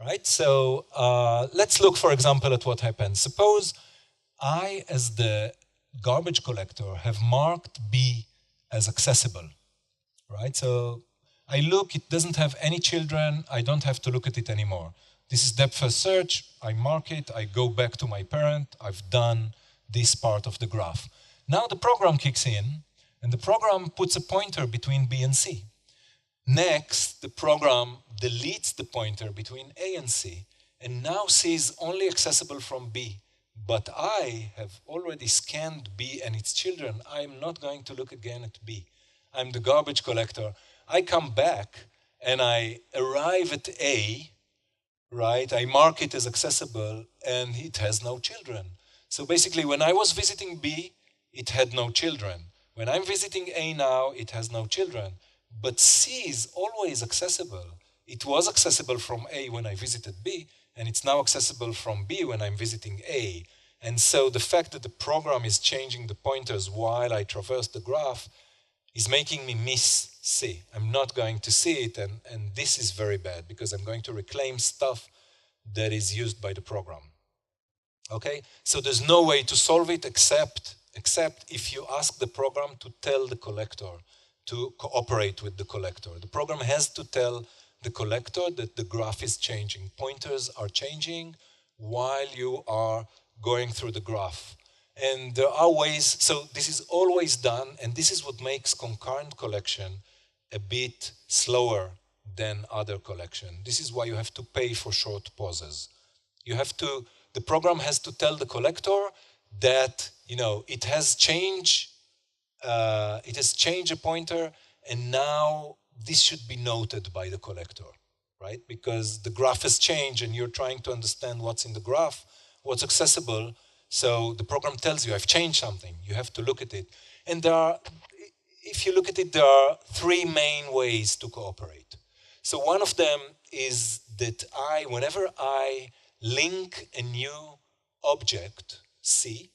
right? So let's look, for example, at what happens. Suppose I, as the garbage collector, have marked B as accessible, right? So I look, it doesn't have any children, I don't have to look at it anymore. This is depth first search, I mark it, I go back to my parent, I've done this part of the graph. Now the program kicks in, and the program puts a pointer between B and C. Next, the program deletes the pointer between A and C, and now C is only accessible from B. But I have already scanned B and its children. I'm not going to look again at B. I'm the garbage collector. I come back and I arrive at A, right? I mark it as accessible and it has no children. So basically, when I was visiting B, it had no children. When I'm visiting A now, it has no children. But C is always accessible. It was accessible from A when I visited B, and it's now accessible from B when I'm visiting A. And so the fact that the program is changing the pointers while I traverse the graph is making me miss C. I'm not going to see it, and this is very bad because I'm going to reclaim stuff that is used by the program. Okay? So there's no way to solve it except if you ask the program to tell the collector to cooperate with the collector. The program has to tell the collector that the graph is changing. Pointers are changing while you are going through the graph. And there are ways, so this is always done, and this is what makes concurrent collection a bit slower than other collection. This is why you have to pay for short pauses. The program has to tell the collector that, it has changed a pointer, and now this should be noted by the collector, right? Because the graph has changed and you're trying to understand what's in the graph, what's accessible. So the program tells you, I've changed something. You have to look at it. And if you look at it, there are three main ways to cooperate. So one of them is that whenever I link a new object, C,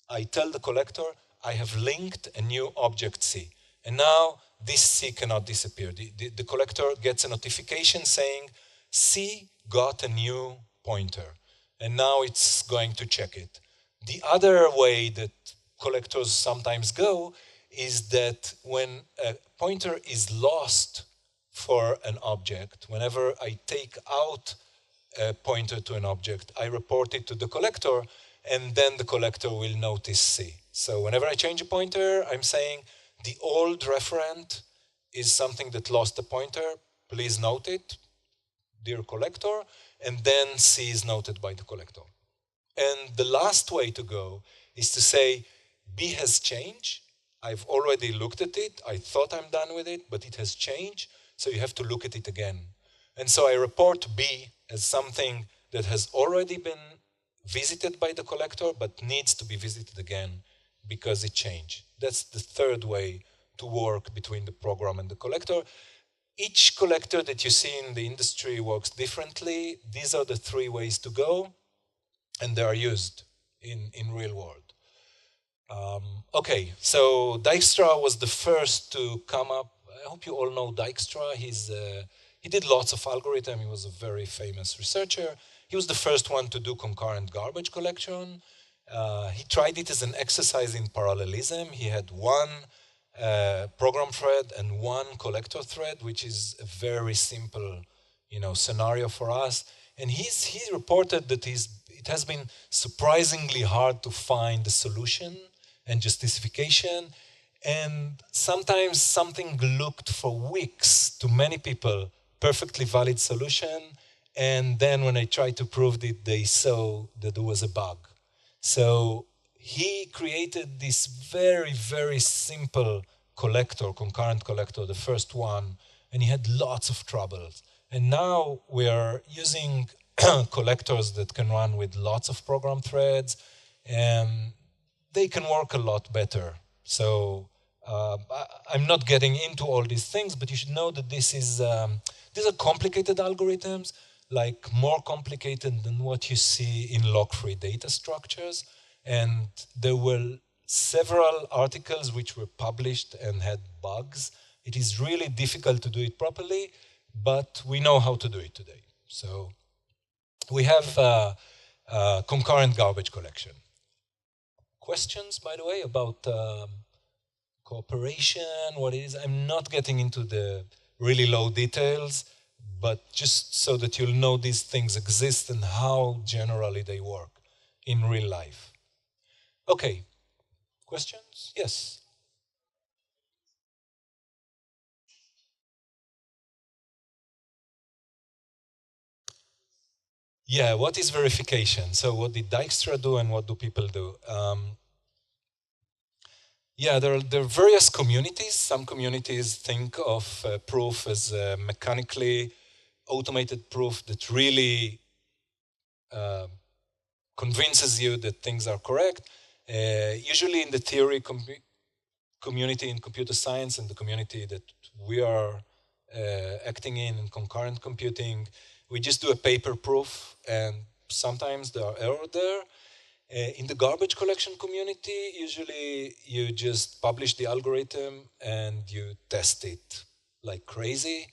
I tell the collector, I have linked a new object C. And now this C cannot disappear. The collector gets a notification saying, C got a new pointer. And now it's going to check it. The other way that collectors sometimes go is that when a pointer is lost for an object, whenever I take out a pointer to an object, I report it to the collector, and then the collector will notice C. So whenever I change a pointer, I'm saying the old referent is something that lost a pointer. Please note it, dear collector, and then C is noted by the collector. And the last way to go is to say, B has changed. I've already looked at it. I thought I'm done with it, but it has changed. So you have to look at it again. And so I report B as something that has already been visited by the collector, but needs to be visited again because it changed. That's the third way to work between the program and the collector. Each collector that you see in the industry works differently. These are the three ways to go, and they are used in real world. Okay, so Dijkstra was the first to come up. I hope you all know Dijkstra. He did lots of algorithm. He was a very famous researcher. He was the first one to do concurrent garbage collection. He tried it as an exercise in parallelism. He had one program thread and one collector thread, which is a very simple, scenario for us. And he reported that it has been surprisingly hard to find a solution and justification. And sometimes something looked for weeks to many people, perfectly valid solution. And then when I tried to prove it, they saw that there was a bug. So he created this very, very simple collector, concurrent collector, the first one, and he had lots of troubles. And now we are using collectors that can run with lots of program threads, and they can work a lot better. So I'm not getting into all these things, but you should know that these are complicated algorithms, like more complicated than what you see in log-free data structures. And there were several articles which were published and had bugs. It is really difficult to do it properly, but we know how to do it today. So we have concurrent garbage collection. Questions, by the way, about cooperation, what it is? I'm not getting into the really low details, but just so that you'll know these things exist and how generally they work in real life. Okay, questions? Yes. Yeah, what is verification? So what did Dijkstra do and what do people do? Yeah, there are various communities. Some communities think of proof as mechanically automated proof that really convinces you that things are correct. Usually in the theory community in computer science and the community that we are acting in concurrent computing, we just do a paper proof, and sometimes there are errors there. In the garbage collection community, usually you just publish the algorithm and you test it like crazy.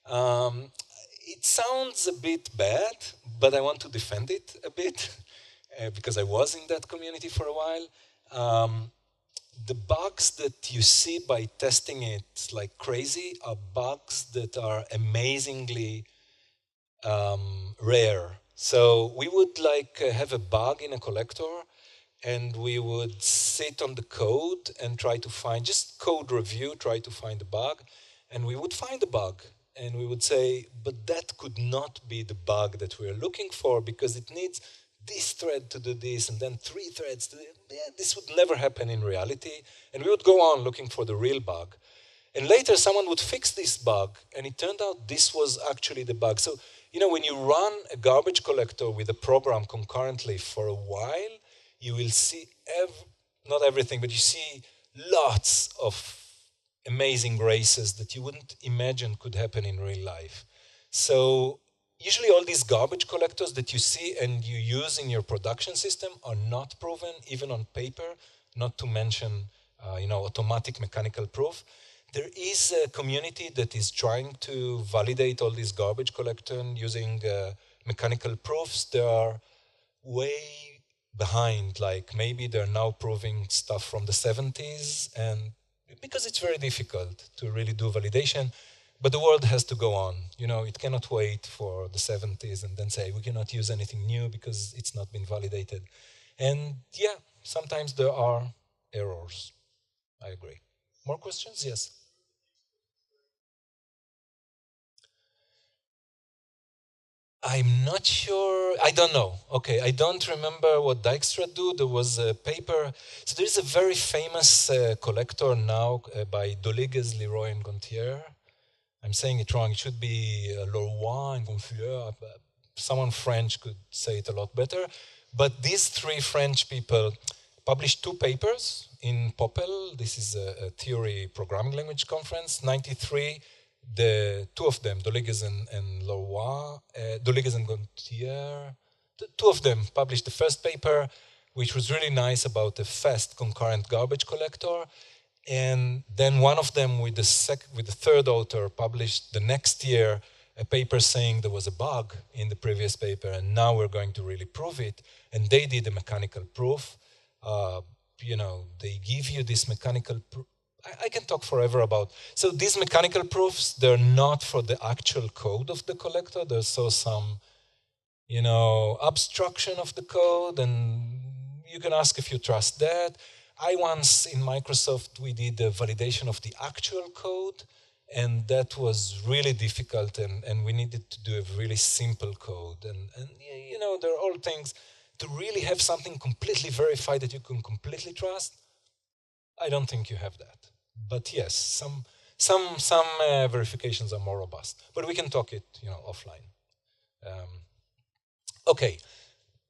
It sounds a bit bad, but I want to defend it a bit because I was in that community for a while. The bugs that you see by testing it like crazy are bugs that are amazingly rare. So we would have a bug in a collector, and we would sit on the code and try to find, just code review, try to find the bug, and we would find the bug. And we would say, but that could not be the bug that we're looking for because it needs this thread to do this and then 3 threads to do it. Yeah, this would never happen in reality. And we would go on looking for the real bug. And later someone would fix this bug, and it turned out this was actually the bug. So, when you run a garbage collector with a program concurrently for a while, you will see, not everything, but you see lots of amazing races that you wouldn't imagine could happen in real life. So usually all these garbage collectors that you see and you use in your production system are not proven, even on paper, not to mention automatic mechanical proof. There is a community that is trying to validate all these garbage collectors using mechanical proofs. They are way behind, like maybe they're now proving stuff from the 70s, and because it's very difficult to really do validation, but the world has to go on. It cannot wait for the 70s and then say we cannot use anything new because it's not been validated. And yeah, sometimes there are errors. I agree. More questions? Yes. I'm not sure. I don't know. Okay, I don't remember what Dijkstra do. There was a paper. So there is a very famous collector now by Doliges, Leroy, and Gontier. I'm saying it wrong. It should be Leroy and Gontier. Someone French could say it a lot better. But these 3 French people published 2 papers in Popel. This is a theory programming language conference, 93. The 2 of them, Doliges and Leroy, Doliges and Gontier, the 2 of them published the first paper, which was really nice about a fast concurrent garbage collector. And then one of them with the 3rd author published the next year a paper saying there was a bug in the previous paper, and now we're going to really prove it. And they did a mechanical proof. They give you this mechanical proof. I can talk forever about. So these mechanical proofs, they're not for the actual code of the collector. There's some, abstraction of the code, and you can ask if you trust that. I once in Microsoft, we did a validation of the actual code, and that was really difficult, and we needed to do a really simple code. And there are all things to really have something completely verified that you can completely trust. I don't think you have that. But yes, some verifications are more robust. But we can talk it, offline. Okay.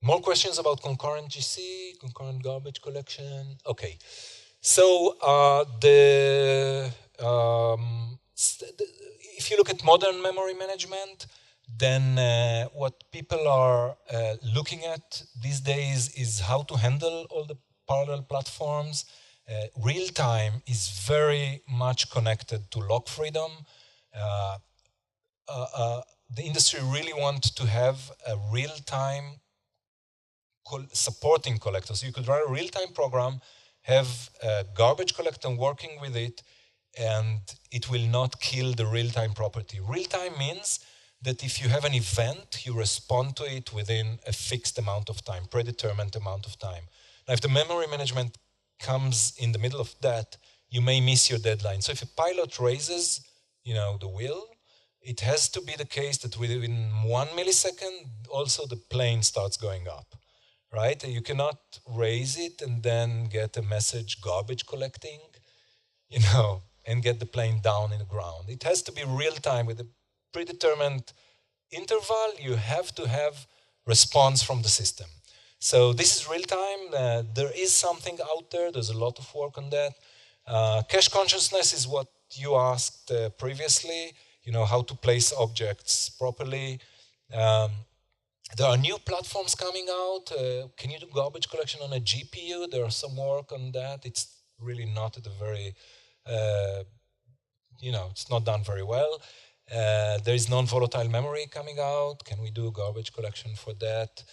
More questions about concurrent GC, concurrent garbage collection? Okay. So if you look at modern memory management, then what people are looking at these days is how to handle all the parallel platforms. Real time is very much connected to lock freedom. the industry really wants to have a real-time supporting collector. So you could run a real-time program, have a garbage collector working with it, and it will not kill the real-time property. Real-time means that if you have an event, you respond to it within a fixed amount of time, predetermined amount of time. Now, if the memory management comes in the middle of that, you may miss your deadline. So if a pilot raises, the wheel, it has to be the case that within 1 millisecond, also the plane starts going up, right? You cannot raise it and then get a message garbage collecting, and get the plane down in the ground. It has to be real time with a predetermined interval. You have to have response from the system. So this is real time. There is something out there. There's a lot of work on that. Cache consciousness is what you asked previously, how to place objects properly. There are new platforms coming out. Can you do garbage collection on a GPU? There are some work on that. It's really not at a very, it's not done very well. There is non-volatile memory coming out. Can we do garbage collection for that?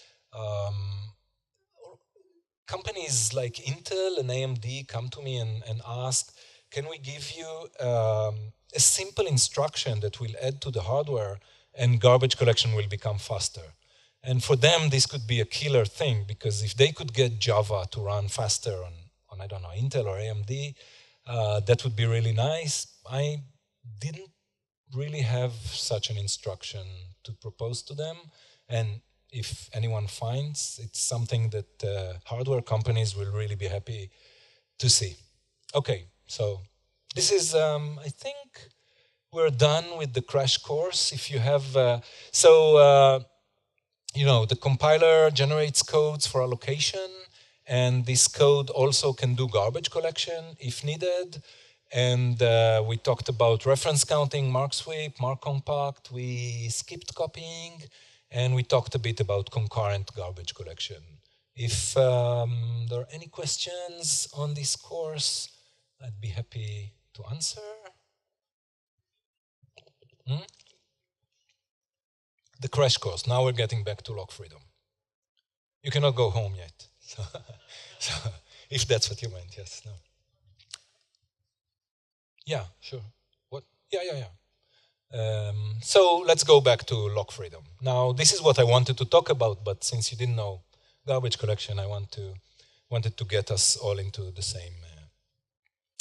Companies like Intel and AMD come to me and ask, can we give you a simple instruction that will add to the hardware and garbage collection will become faster? And for them, this could be a killer thing, because if they could get Java to run faster on I don't know, Intel or AMD, that would be really nice. I didn't really have such an instruction to propose to them. And if anyone finds, it's something that hardware companies will really be happy to see. Okay, so this is, I think we're done with the crash course. If you have, the compiler generates codes for allocation, and this code also can do garbage collection if needed. And we talked about reference counting, mark sweep, mark compact. We skipped copying, and we talked a bit about concurrent garbage collection. If there are any questions on this course, I'd be happy to answer. The crash course. Now we're getting back to lock freedom. You cannot go home yet. So if that's what you meant, yes. No. Yeah, sure. What? Yeah. So let's go back to lock freedom. Now, this is what I wanted to talk about, but since you didn't know garbage collection, I wanted to get us all into the same.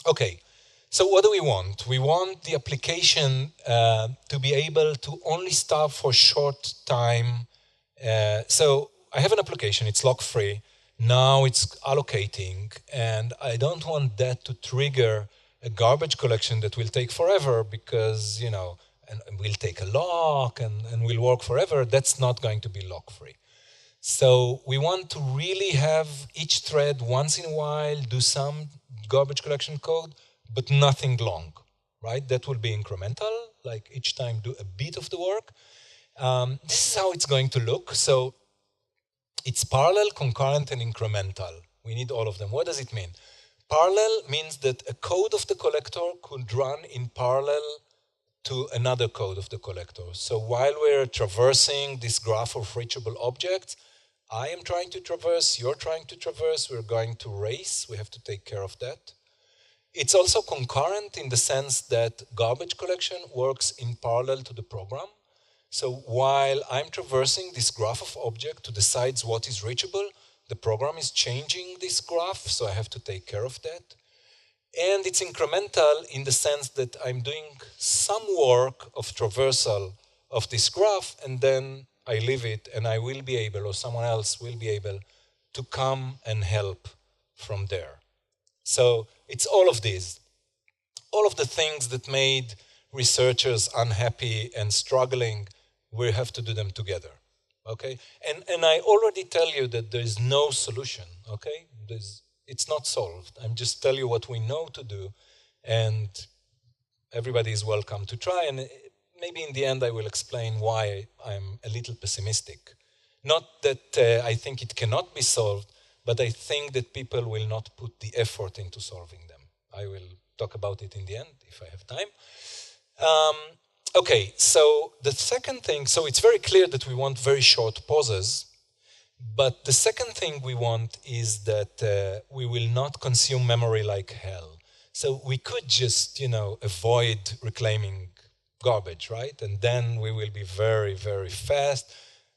Okay. So what do we want? We want the application to be able to only stop for short time. So I have an application, it's lock-free. Now it's allocating, and I don't want that to trigger a garbage collection that will take forever because, and will take a lock and will work forever. That's not going to be lock-free. So we want to really have each thread once in a while do some garbage collection code, but nothing long, right? That will be incremental, like each time do a bit of the work. This is how it's going to look. So it's parallel, concurrent, and incremental. We need all of them. What does it mean? Parallel means that a code of the collector could run in parallel to another code of the collector. So while we're traversing this graph of reachable objects, I am trying to traverse, you're trying to traverse, we're going to race, we have to take care of that. It's also concurrent in the sense that garbage collection works in parallel to the program. So while I'm traversing this graph of object to decide what is reachable, the program is changing this graph, so I have to take care of that. And it's incremental in the sense that I'm doing some work of traversal of this graph, and then I leave it, and I will be able, or someone else will be able, to come and help from there. So it's all of these. All of the things that made researchers unhappy and struggling, we have to do them together, okay? And I already tell you that there is no solution, okay? It's not solved. I'm just telling you what we know to do, and everybody is welcome to try, and maybe in the end I will explain why I'm a little pessimistic. Not that I think it cannot be solved, but I think that people will not put the effort into solving them. I will talk about it in the end if I have time. Okay, so the second thing, so it's very clear that we want very short pauses, but the second thing we want is that we will not consume memory like hell. So we could just, avoid reclaiming garbage, right? And then we will be very, very fast,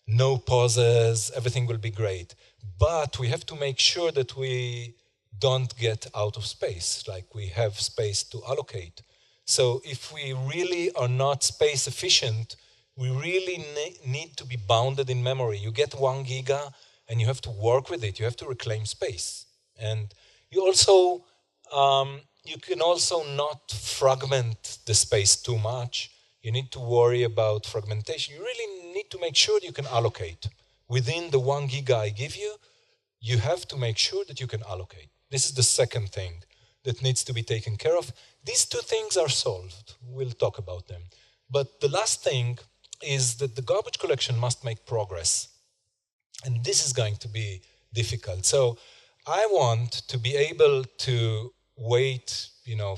no pauses, everything will be great. But we have to make sure that we don't get out of space, like we have space to allocate. So if we really are not space efficient, we really need to be bounded in memory. You get 1 giga and you have to work with it. You have to reclaim space. And you also, you can also not fragment the space too much. You need to worry about fragmentation. You really need to make sure that you can allocate. Within the 1 giga I give you, you have to make sure that you can allocate. This is the second thing that needs to be taken care of. These two things are solved. We'll talk about them. But the last thing is that the garbage collection must make progress. And this is going to be difficult. So I want to be able to wait,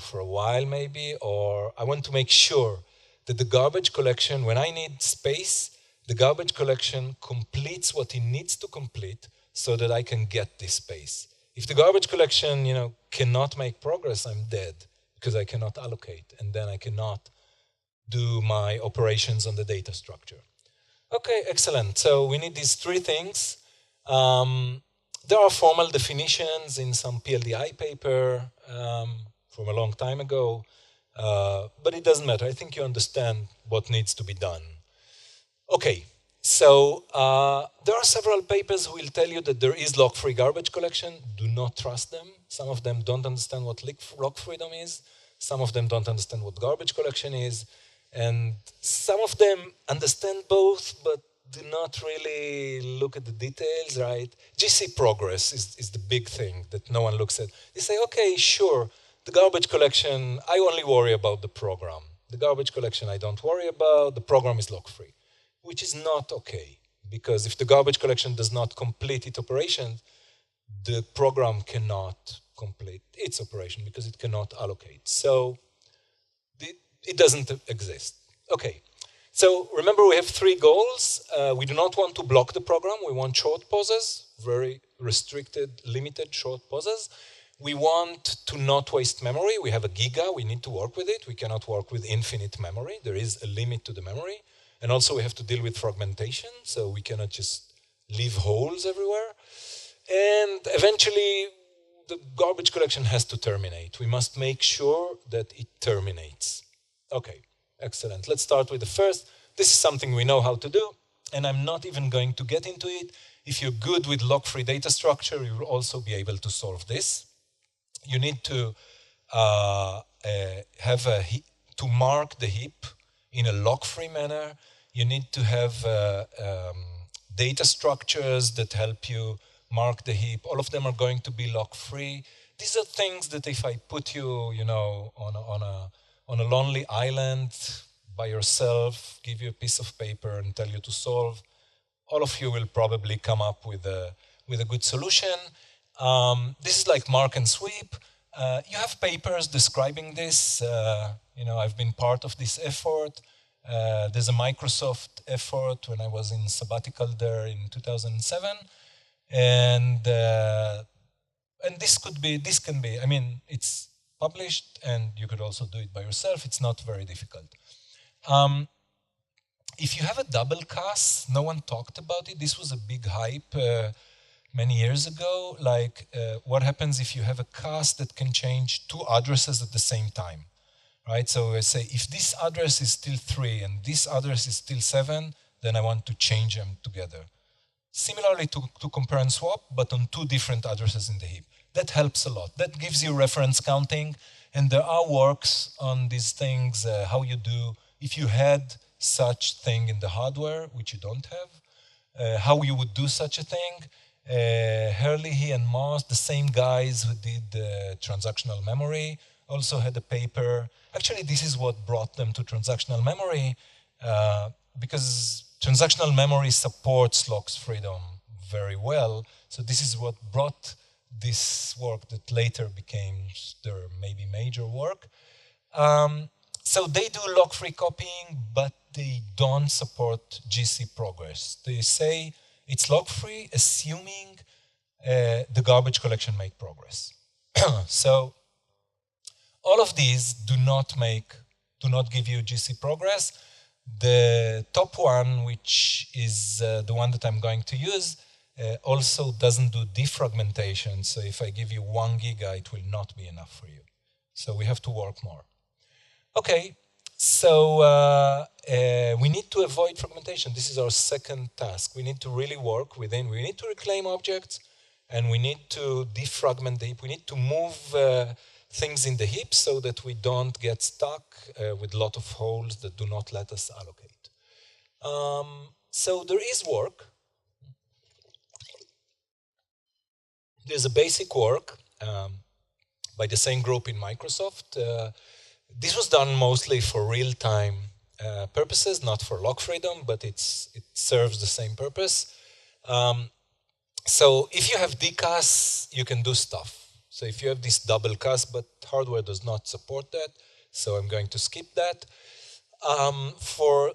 for a while maybe, or I want to make sure that the garbage collection, when I need space, the garbage collection completes what it needs to complete so that I can get this space. If the garbage collection, cannot make progress, I'm dead because I cannot allocate, and then I cannot do my operations on the data structure. Okay, excellent. So we need these three things. There are formal definitions in some PLDI paper from a long time ago, but it doesn't matter. I think you understand what needs to be done. Okay, so there are several papers who will tell you that there is lock-free garbage collection. Do not trust them. Some of them don't understand what lock freedom is. Some of them don't understand what garbage collection is. And some of them understand both, but do not really look at the details, right? GC progress is the big thing that no one looks at. They say, okay, sure, the garbage collection, I only worry about the program. The garbage collection I don't worry about, the program is lock-free, which is not okay. Because if the garbage collection does not complete its operation, the program cannot complete its operation because it cannot allocate. So it doesn't exist. Okay, so remember we have three goals. We do not want to block the program. We want short pauses, very restricted, limited short pauses. We want to not waste memory. We have a giga, we need to work with it. We cannot work with infinite memory. There is a limit to the memory. And also we have to deal with fragmentation, so we cannot just leave holes everywhere. And eventually, the garbage collection has to terminate. We must make sure that it terminates. Okay, excellent. Let's start with the first. This is something we know how to do, and I'm not even going to get into it. If you're good with lock-free data structure, you will also be able to solve this. You need to to mark the heap in a lock-free manner. You need to have data structures that help you mark the heap. All of them are going to be lock-free. These are things that if I put you, on a lonely island by yourself, give you a piece of paper and tell you to solve, all of you will probably come up with a good solution. This is like mark and sweep. You have papers describing this. I've been part of this effort. There's a Microsoft effort when I was in sabbatical there in 2007. And this can be, it's published and you could also do it by yourself. It's not very difficult. If you have a double CAS, no one talked about it. This was a big hype many years ago. Like what happens if you have a CAS that can change two addresses at the same time, right? So I say if this address is still 3 and this address is still 7, then I want to change them together. Similarly to compare and swap, but on 2 different addresses in the heap. That helps a lot. That gives you reference counting, and there are works on these things, how you do, if you had such thing in the hardware, which you don't have, how you would do such a thing. Herlihy and Moss, the same guys who did transactional memory, also had a paper. Actually, this is what brought them to transactional memory, because transactional memory supports lock's freedom very well. So this is what brought this work that later became their maybe major work. So they do lock-free copying, but they don't support GC progress. They say it's lock-free, assuming the garbage collection make progress. So all of these do not give you GC progress. The top one, which is the one that I'm going to use, also doesn't do defragmentation. So if I give you 1 giga, it will not be enough for you. So we have to work more. Okay, so we need to avoid fragmentation. This is our second task. We need to really work within. We need to reclaim objects, and we need to defragment the heap. We need to move things in the heap so that we don't get stuck with a lot of holes that do not let us allocate. So there is work. There's a basic work by the same group in Microsoft. This was done mostly for real-time purposes, not for lock freedom, but it serves the same purpose. So if you have DCAS, you can do stuff. So if you have this double CAS, but hardware does not support that, so I'm going to skip that. For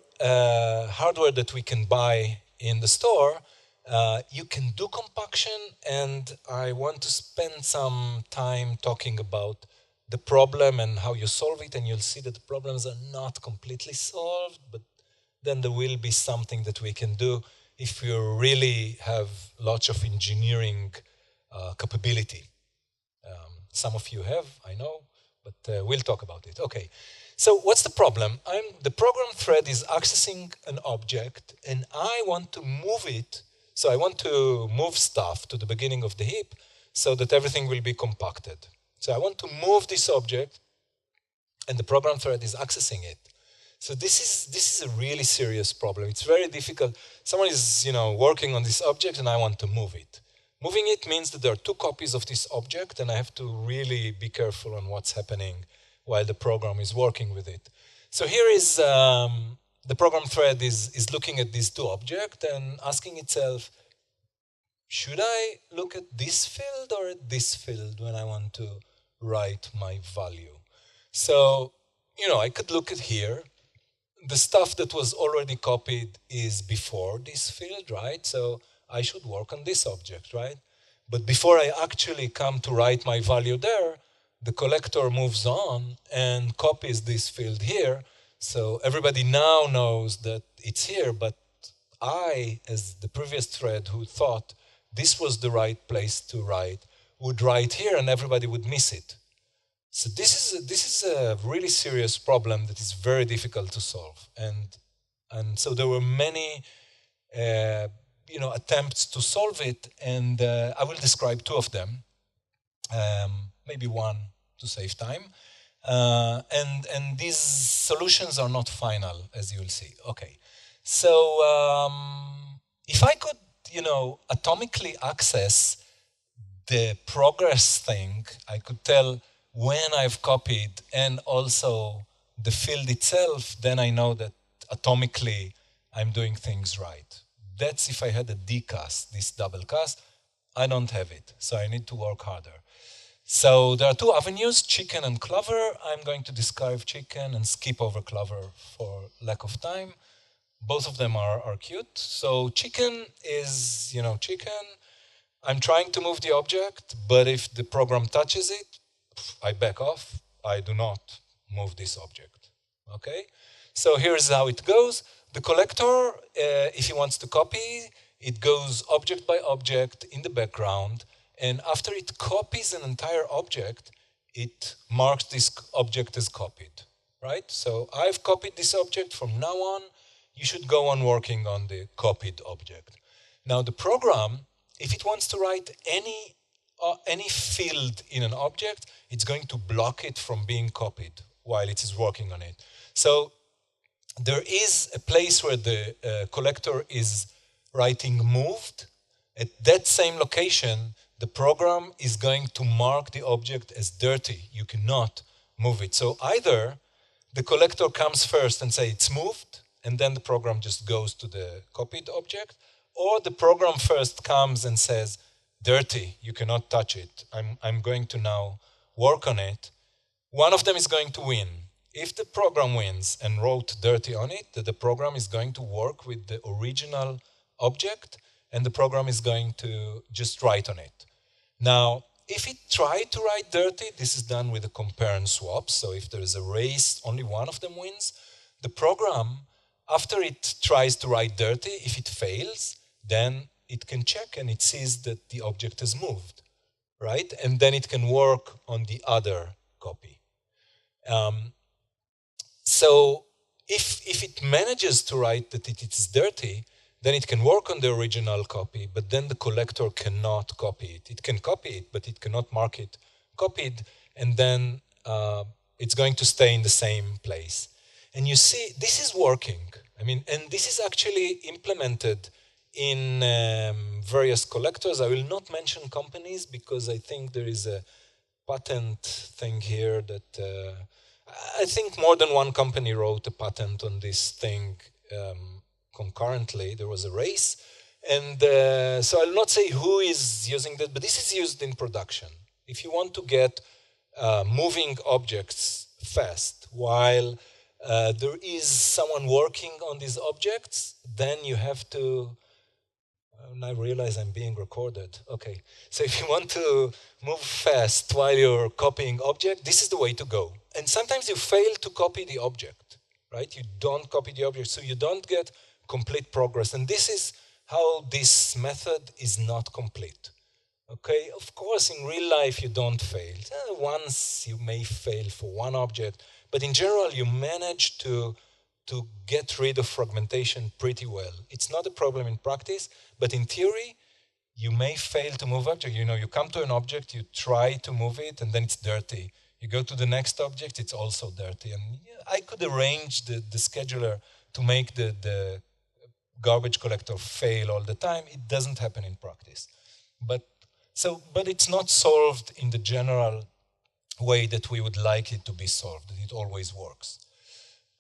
hardware that we can buy in the store, you can do compaction, and I want to spend some time talking about the problem and how you solve it, and you'll see that the problems are not completely solved, but then there will be something that we can do if you really have lots of engineering capability. Some of you have, I know, but we'll talk about it. Okay, so what's the problem? The program thread is accessing an object, and I want to move it. So I want to move stuff to the beginning of the heap so that everything will be compacted. So I want to move this object, and the program thread is accessing it. So this is a really serious problem. It's very difficult. Someone is working on this object, and I want to move it. Moving it means that there are 2 copies of this object, and I have to really be careful on what's happening while the program is working with it. So here is the program thread is looking at these 2 objects and asking itself, should I look at this field or at this field when I want to write my value? So, I could look at here. The stuff that was already copied is before this field, right? So I should work on this object, right? But before I actually come to write my value there, the collector moves on and copies this field here. So everybody now knows that it's here, but I, as the previous thread who thought this was the right place to write, would write here and everybody would miss it. So this is a really serious problem that is very difficult to solve. And so there were many attempts to solve it, and I will describe 2 of them, maybe 1 to save time. And these solutions are not final, as you will see. Okay, so if I could, atomically access the progress thing, I could tell when I've copied and also the field itself, then I know that atomically I'm doing things right. That's if I had a DCAS, this double CAS. I don't have it, so I need to work harder. So there are 2 avenues, chicken and clover. I'm going to describe chicken and skip over clover for lack of time. Both of them are cute. So chicken is, chicken. I'm trying to move the object, but if the program touches it, I back off. I do not move this object. Okay? So here's how it goes. The collector, if he wants to copy, it goes object by object in the background, and after it copies an entire object, it marks this object as copied, right? So I've copied this object. From now on, you should go on working on the copied object. Now the program, if it wants to write any field in an object, it's going to block it from being copied while it is working on it. So there is a place where the collector is writing moved. At that same location, the program is going to mark the object as dirty. You cannot move it. So either the collector comes first and say it's moved, and then the program just goes to the copied object, or the program first comes and says, dirty, you cannot touch it. I'm going to now work on it. One of them is going to win. if the program wins and wrote dirty on it, the program is going to work with the original object and the program is going to just write on it. Now, if it tried to write dirty, this is done with a compare and swap. So if there is a race, only one of them wins. The program, after it tries to write dirty, if it fails, then it can check and it sees that the object has moved, right? And then it can work on the other copy. So if it manages to write that it is dirty, then it can work on the original copy, but then the collector cannot copy it. It can copy it, but it cannot mark it copied, and then it's going to stay in the same place. And you see, this is working. I mean, and this is actually implemented in various collectors. I will not mention companies because I think there is a patent thing here that I think more than one company wrote a patent on this thing concurrently. There was a race. And so I'll not say who is using that, but this is used in production. If you want to get moving objects fast while there is someone working on these objects, then you have to, and I realize I'm being recorded. Okay, so if you want to move fast while you're copying object, this is the way to go. And sometimes you fail to copy the object, right? You don't copy the object, so you don't get complete progress. And this is how this method is not complete. Okay, of course, in real life, you don't fail. Once you may fail for one object, but in general, you manage to get rid of fragmentation pretty well. It's not a problem in practice, but in theory, you may fail to move object. You know, you come to an object, you try to move it, and then it's dirty. You go to the next object, it's also dirty. And I could arrange the scheduler to make the garbage collector fail all the time. It doesn't happen in practice. But it's not solved in the general way that we would like it to be solved, that it always works.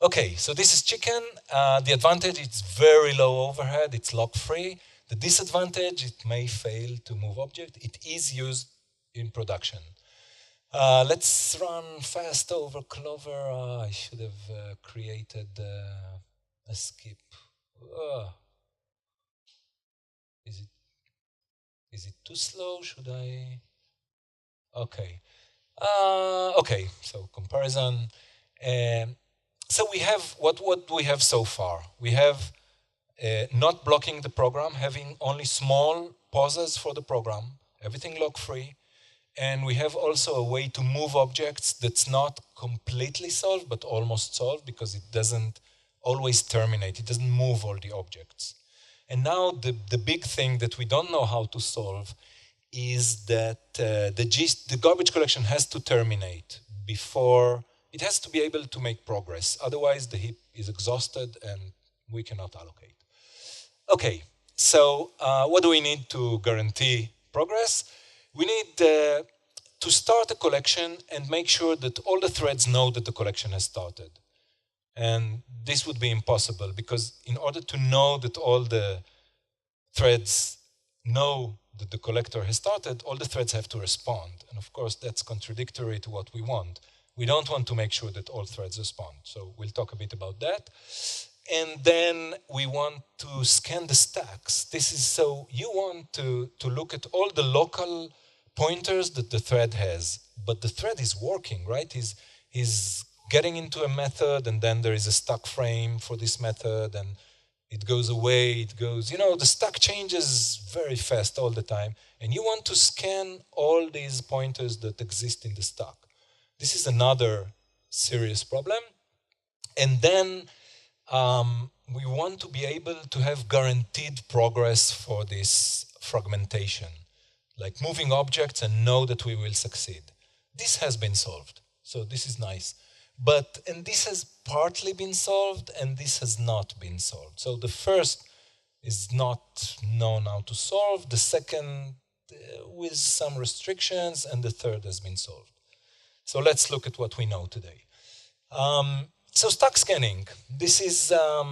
Okay, so this is chicken. The advantage, it's very low overhead, it's lock-free. The disadvantage, it may fail to move object. It is used in production. Let's run fast over Clover. I should have created a skip. Is it too slow? Should I? Okay. Okay, so comparison. So we have, what we have so far? We have not blocking the program, having only small pauses for the program, everything lock-free. And we have also a way to move objects that's not completely solved, but almost solved, because it doesn't always terminate. It doesn't move all the objects. And now the big thing that we don't know how to solve is that the garbage collection has to terminate before, it has to be able to make progress. Otherwise, the heap is exhausted and we cannot allocate. Okay, so what do we need to guarantee progress? We need to start a collection and make sure that all the threads know that the collection has started. And this would be impossible, because in order to know that all the threads know that the collector has started, all the threads have to respond. And of course, that's contradictory to what we want. We don't want to make sure that all threads respond. So we'll talk a bit about that. And then we want to scan the stacks. This is so you want to look at all the local pointers that the thread has, but the thread is working, right? He's getting into a method, and then there is a stack frame for this method, and it goes away, it goes, the stack changes very fast all the time, and you want to scan all these pointers that exist in the stack. This is another serious problem. And then we want to be able to have guaranteed progress for this fragmentation, like moving objects and know that we will succeed. This has been solved, so this is nice. And this has partly been solved, and this has not been solved. So the first is not known how to solve, the second with some restrictions, and the third has been solved. So let's look at what we know today. So stack scanning, this is a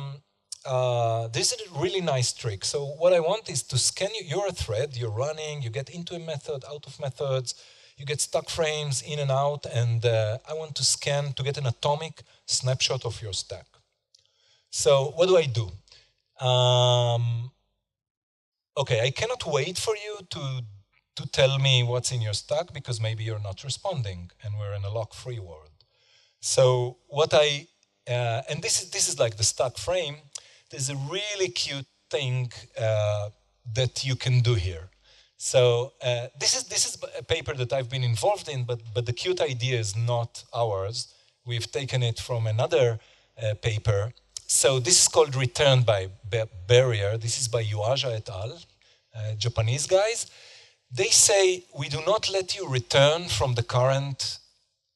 really nice trick. So what I want is to scan you're a thread, you're running, you get into a method, out of methods, you get stack frames in and out, and I want to scan to get an atomic snapshot of your stack. So what do? Okay, I cannot wait for you to tell me what's in your stack, because maybe you're not responding, and we're in a lock-free world. So what and this is like the stack frame. There's a really cute thing that you can do here. So this is a paper that I've been involved in, but the cute idea is not ours. We've taken it from another paper. So this is called return by barrier. This is by Yuasa et al., Japanese guys. They say we do not let you return from the current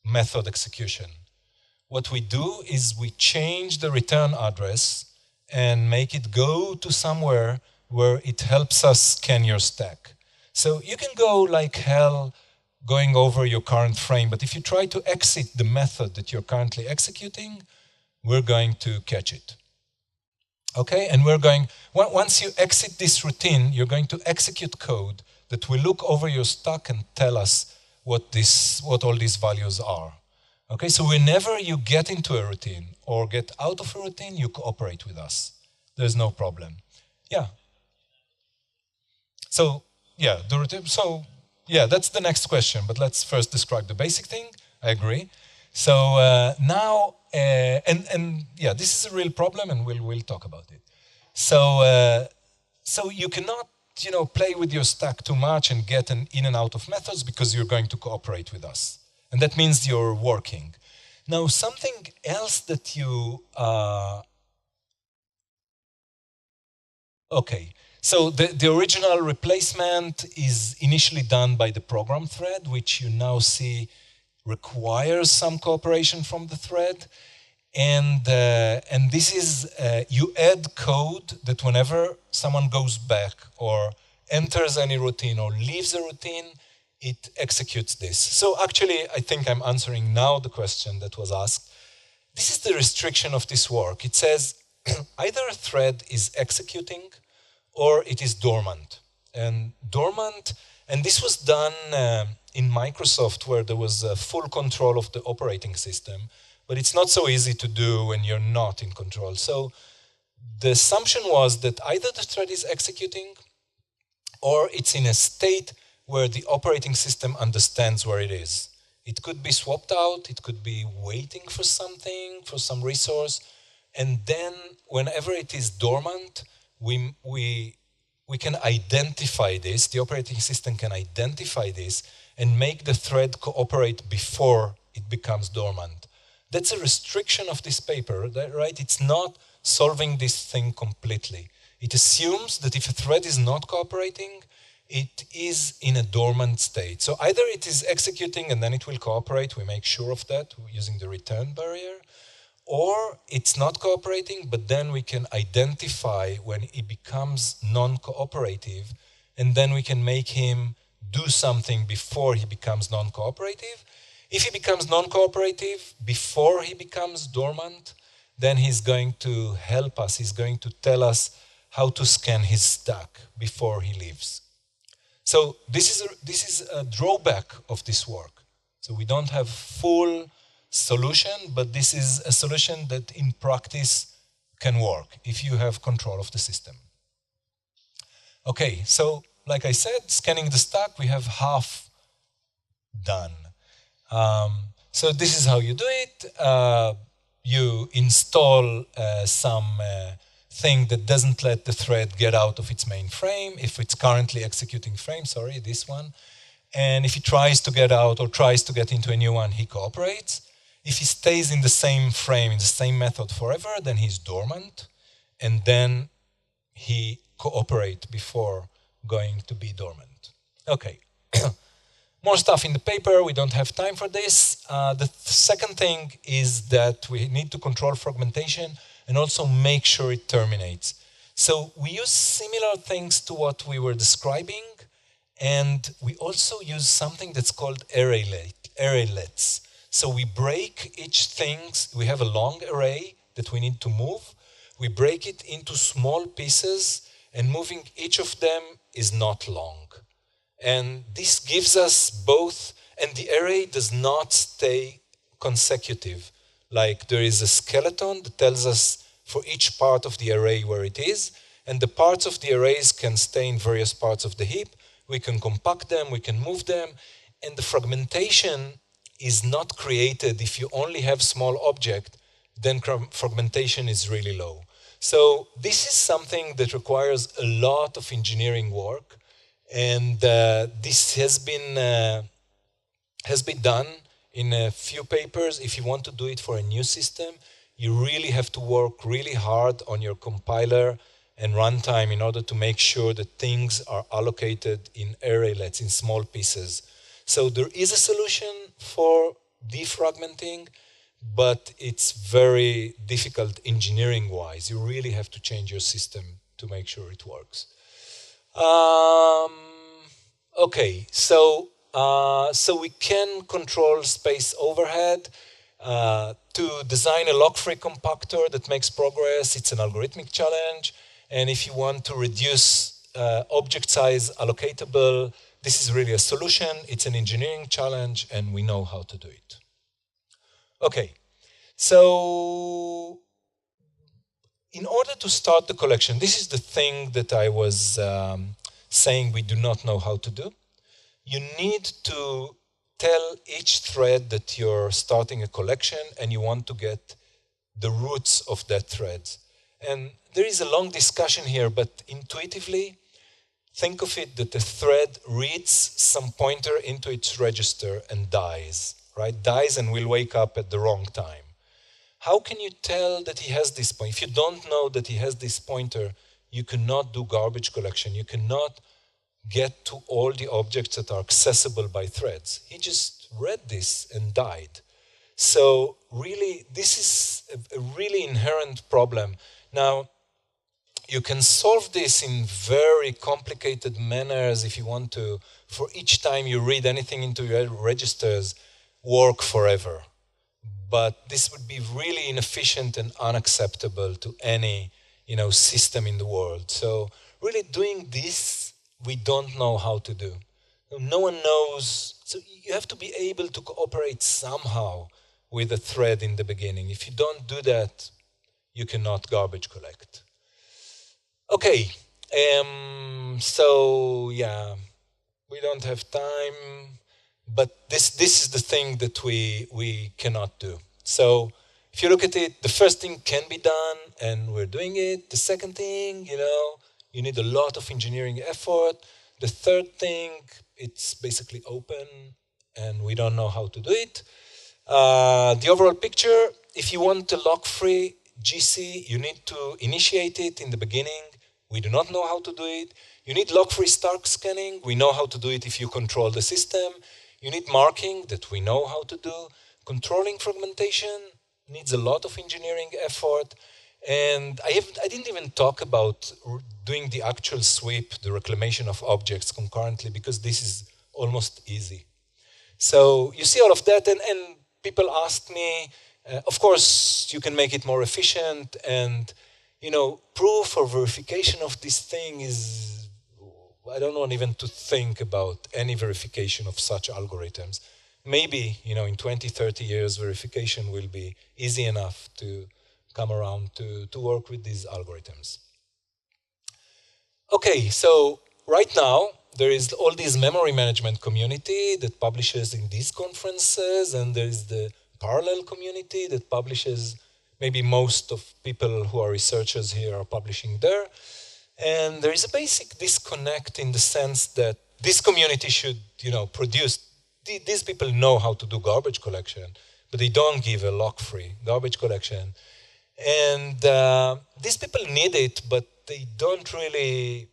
method execution. What we do is we change the return address and make it go to somewhere where it helps us scan your stack. So you can go like hell going over your current frame, but if you try to exit the method that you're currently executing, we're going to catch it. Okay, and we're going, once you exit this routine, you're going to execute code that will look over your stack and tell us what all these values are. Okay, so whenever you get into a routine or get out of a routine, you cooperate with us. There's no problem. Yeah. So, yeah, the routine. So, yeah, that's the next question, but let's first describe the basic thing. I agree. So now, and yeah, this is a real problem, and we'll talk about it. So, so you cannot, play with your stack too much and get an in and out of methods, because you're going to cooperate with us. And that means you're working. Now, something else that you... okay, so the original replacement is initially done by the program thread, which you now see requires some cooperation from the thread. And this is, you add code that whenever someone goes back or enters any routine or leaves a routine, it executes this. So actually, I think I'm answering now the question that was asked. This is the restriction of this work. It says either a thread is executing or it is dormant. And dormant, and this was done in Microsoft, where there was full control of the operating system, but it's not so easy to do when you're not in control. So the assumption was that either the thread is executing or it's in a state where the operating system understands where it is. It could be swapped out, it could be waiting for something, for some resource, and then whenever it is dormant, we can identify this, the operating system can identify this and make the thread cooperate before it becomes dormant. That's a restriction of this paper, right? It's not solving this thing completely. It assumes that if a thread is not cooperating, it is in a dormant state. So either it is executing and then it will cooperate, we make sure of that using the return barrier, or it's not cooperating, but then we can identify when it becomes non-cooperative, and then we can make him do something before he becomes non-cooperative. If he becomes non-cooperative before he becomes dormant, then he's going to help us, he's going to tell us how to scan his stack before he leaves. So this is a drawback of this work. So we don't have full solution, but this is a solution that in practice can work if you have control of the system. Okay, so like I said, scanning the stack, we have half done. So this is how you do it. You install some thing that doesn't let the thread get out of its main frame, if it's currently executing frame, sorry, this one. And if he tries to get out or tries to get into a new one, he cooperates. If he stays in the same frame, in the same method forever, then he's dormant, and then he cooperates before going to be dormant. Okay. More stuff in the paper, we don't have time for this. The second thing is that we need to control fragmentation and also make sure it terminates. So we use similar things to what we were describing, and we also use something that's called arraylets. So we break each thing, we have a long array that we need to move, we break it into small pieces, and moving each of them is not long. And this gives us both and the array does not stay consecutive. Like there is a skeleton that tells us for each part of the array where it is, and the parts of the arrays can stay in various parts of the heap. We can compact them, we can move them, and the fragmentation is not created if you only have small object, then fragmentation is really low. So this is something that requires a lot of engineering work, and this has been done in a few papers. If you want to do it for a new system, you really have to work really hard on your compiler and runtime in order to make sure that things are allocated in arraylets, in small pieces. So there is a solution for defragmenting, but it's very difficult engineering-wise. You really have to change your system to make sure it works. Okay, so we can control space overhead to design a lock-free compactor that makes progress. It's an algorithmic challenge. And if you want to reduce object size allocatable, this is really a solution. It's an engineering challenge, and we know how to do it. Okay, so in order to start the collection, this is the thing that I was saying we do not know how to do. You need to tell each thread that you're starting a collection and you want to get the roots of that thread. And there is a long discussion here, but intuitively, think of it that the thread reads some pointer into its register and dies, right? Dies and will wake up at the wrong time. How can you tell that he has this pointer? If you don't know that he has this pointer, you cannot do garbage collection. You cannot get to all the objects that are accessible by threads. He just read this and died. So really, this is a really inherent problem. Now, you can solve this in very complicated manners if you want to. For each time you read anything into your registers, work forever. But this would be really inefficient and unacceptable to any system in the world. So really doing this, we don't know how to do. No one knows. So you have to be able to cooperate somehow with a thread in the beginning. If you don't do that, you cannot garbage collect. Okay, so yeah, we don't have time, but this is the thing that we cannot do. So if you look at it, the first thing can be done, and we're doing it. The second thing, you need a lot of engineering effort. The third thing, it's basically open, and we don't know how to do it. The overall picture, if you want a lock-free GC, you need to initiate it in the beginning. We do not know how to do it. You need lock-free Stark scanning. We know how to do it if you control the system. You need marking that we know how to do. Controlling fragmentation needs a lot of engineering effort. And I didn't even talk about doing the actual sweep, the reclamation of objects concurrently, because this is almost easy. So you see all of that, and people asked me, of course, you can make it more efficient, and proof or verification of this thing is, I don't want even to think about any verification of such algorithms. Maybe, in 20, 30 years, verification will be easy enough to come around to work with these algorithms. Okay, so right now, there is all this memory management community that publishes in these conferences, and there is the parallel community that publishes. Maybe most of people who are researchers here are publishing there. And there is a basic disconnect in the sense that this community should, produce. These people know how to do garbage collection, but they don't give a lock-free garbage collection. And these people need it, but they don't really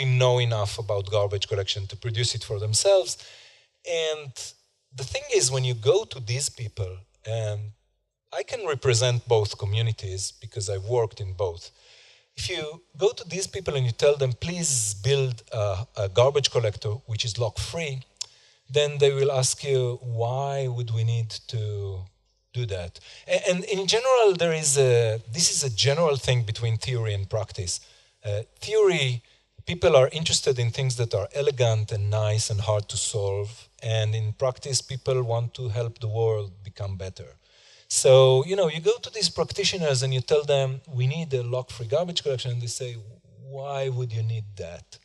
know enough about garbage collection to produce it for themselves. And the thing is, when you go to these people, and I can represent both communities because I've worked in both. If you go to these people and you tell them, please build a garbage collector which is lock-free, then they will ask you, why would we need to do that? And in general, this is a general thing between theory and practice. Theory, people are interested in things that are elegant and nice and hard to solve. and in practice, people want to help the world become better. So, you go to these practitioners and you tell them, we need a lock-free garbage collection, and they say, why would you need that?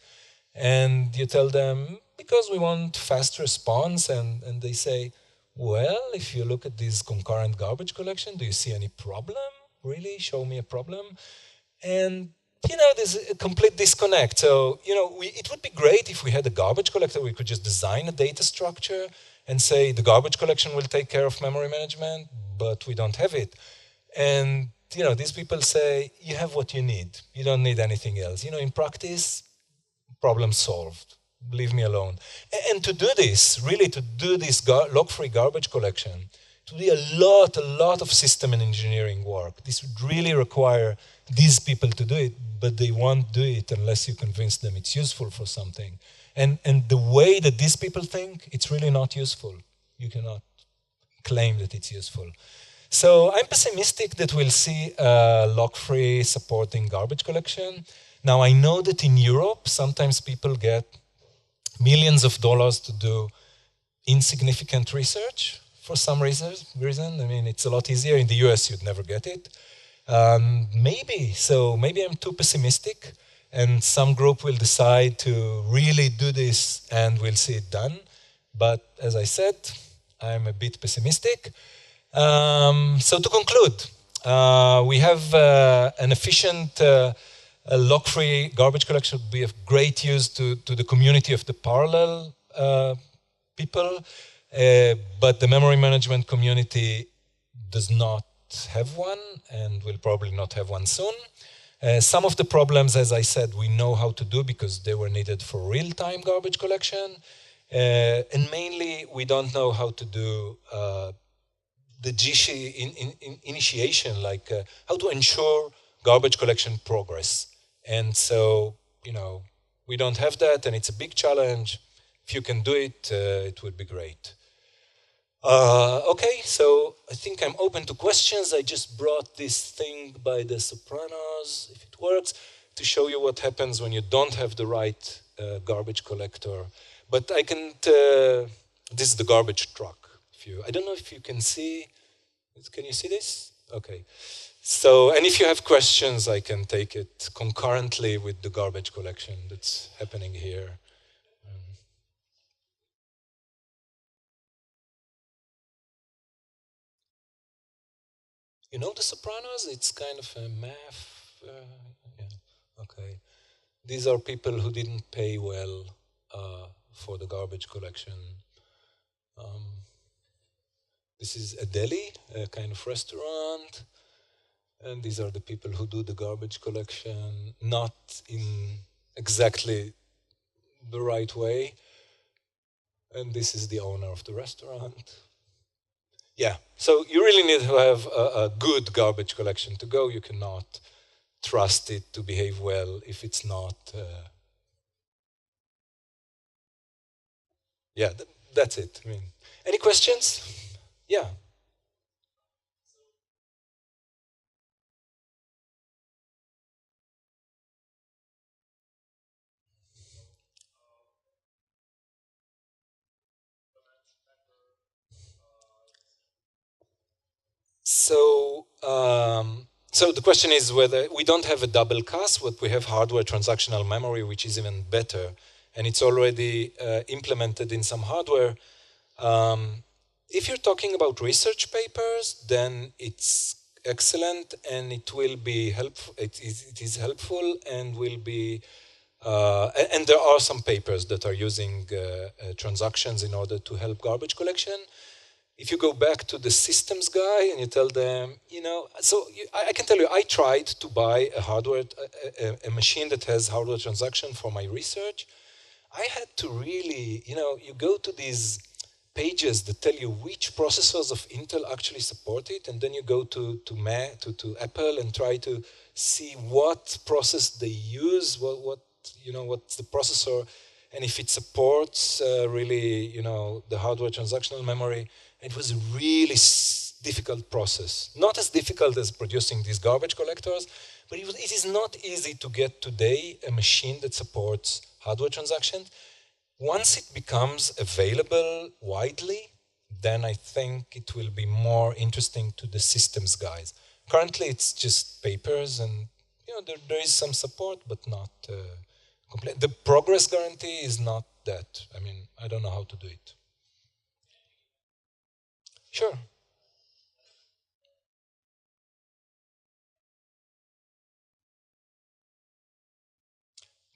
And you tell them, because we want fast response, and they say, well, if you look at this concurrent garbage collection, do you see any problem? Really? Show me a problem. And, there's a complete disconnect. So, it would be great if we had a garbage collector. We could just design a data structure and say the garbage collection will take care of memory management, but we don't have it. And, these people say, you have what you need. You don't need anything else. In practice, problem solved. Leave me alone. And to do this, really to do this log-free garbage collection, to do a lot of system and engineering work. This would really require these people to do it, but they won't do it unless you convince them it's useful for something. And the way that these people think, it's really not useful. You cannot claim that it's useful. So I'm pessimistic that we'll see log-free supporting garbage collection. Now I know that in Europe, sometimes people get millions of dollars to do insignificant research for some reason. I mean, it's a lot easier. In the US, you'd never get it. Maybe I'm too pessimistic, and some group will decide to really do this and we'll see it done. But as I said, I'm a bit pessimistic. So to conclude, we have an efficient log-free garbage collection would be of great use to the community of the parallel people, but the memory management community does not have one and will probably not have one soon. Some of the problems, as I said, we know how to do because they were needed for real-time garbage collection. And mainly, we don't know how to do the GC initiation, like how to ensure garbage collection progress. And so, we don't have that, and it's a big challenge. If you can do it, it would be great. Okay, so I think I'm open to questions. I just brought this thing by the Sopranos, if it works, to show you what happens when you don't have the right garbage collector. But I can, this is the garbage truck. I don't know if you can see, can you see this? Okay. So, and if you have questions, I can take it concurrently with the garbage collection that's happening here. You know the Sopranos? It's kind of a math. Yeah. Okay. These are people who didn't pay well for the garbage collection. This is a deli, a kind of restaurant. And these are the people who do the garbage collection, not in exactly the right way. And this is the owner of the restaurant. Yeah, so you really need to have a good garbage collection to go. You cannot trust it to behave well if it's not. Yeah, that's it. I mean, any questions? Yeah. So, so the question is whether we don't have a double CAS, but we have hardware transactional memory, which is even better, and it's already implemented in some hardware. If you're talking about research papers, then it's excellent, and it will be helpful. It is helpful, and will be. And there are some papers that are using transactions in order to help garbage collection. If you go back to the systems guy and you tell them, I can tell you, I tried to buy a machine that has hardware transaction for my research. I had to really, you go to these pages that tell you which processors of Intel actually support it, and then you go to Apple and try to see what process they use, what's the processor, and if it supports really, the hardware transactional memory. It was a really difficult process. Not as difficult as producing these garbage collectors, but it is not easy to get today a machine that supports hardware transactions. Once it becomes available widely, then I think it will be more interesting to the systems guys. Currently, it's just papers, and there is some support, but not complete. The progress guarantee is not that. I mean, I don't know how to do it. Sure.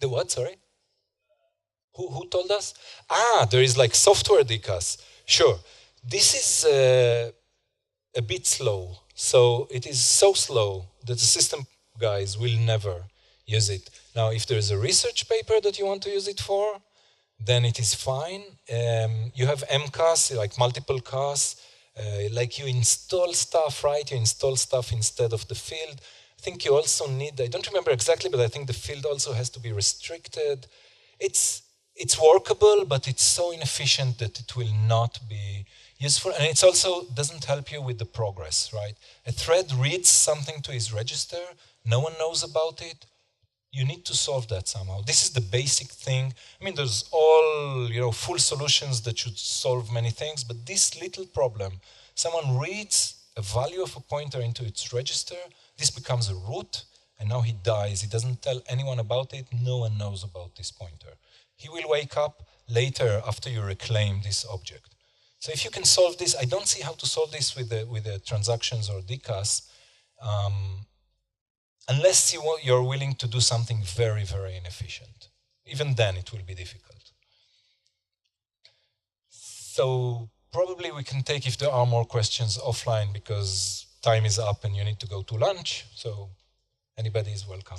The what? Sorry. Who told us? There is like software decas. Sure. This is a bit slow. So it is so slow that the system guys will never use it. Now, if there is a research paper that you want to use it for, then it is fine. You have MCAS, like multiple CAS. Like you install stuff, right? You install stuff instead of the field. I think you also need, I don't remember exactly, but I think the field also has to be restricted. It's workable, but it's so inefficient that it will not be useful. And it also doesn't help you with the progress, right? A thread reads something to its register. No one knows about it. You need to solve that somehow. This is the basic thing. I mean, there's all, full solutions that should solve many things, but this little problem, someone reads a value of a pointer into its register, this becomes a root, and now he dies. He doesn't tell anyone about it. No one knows about this pointer. He will wake up later after you reclaim this object. So if you can solve this, I don't see how to solve this with the transactions or decas, unless you're willing to do something very, very inefficient. Even then, it will be difficult. So probably we can take, if there are more questions, offline, because time is up and you need to go to lunch. So anybody is welcome.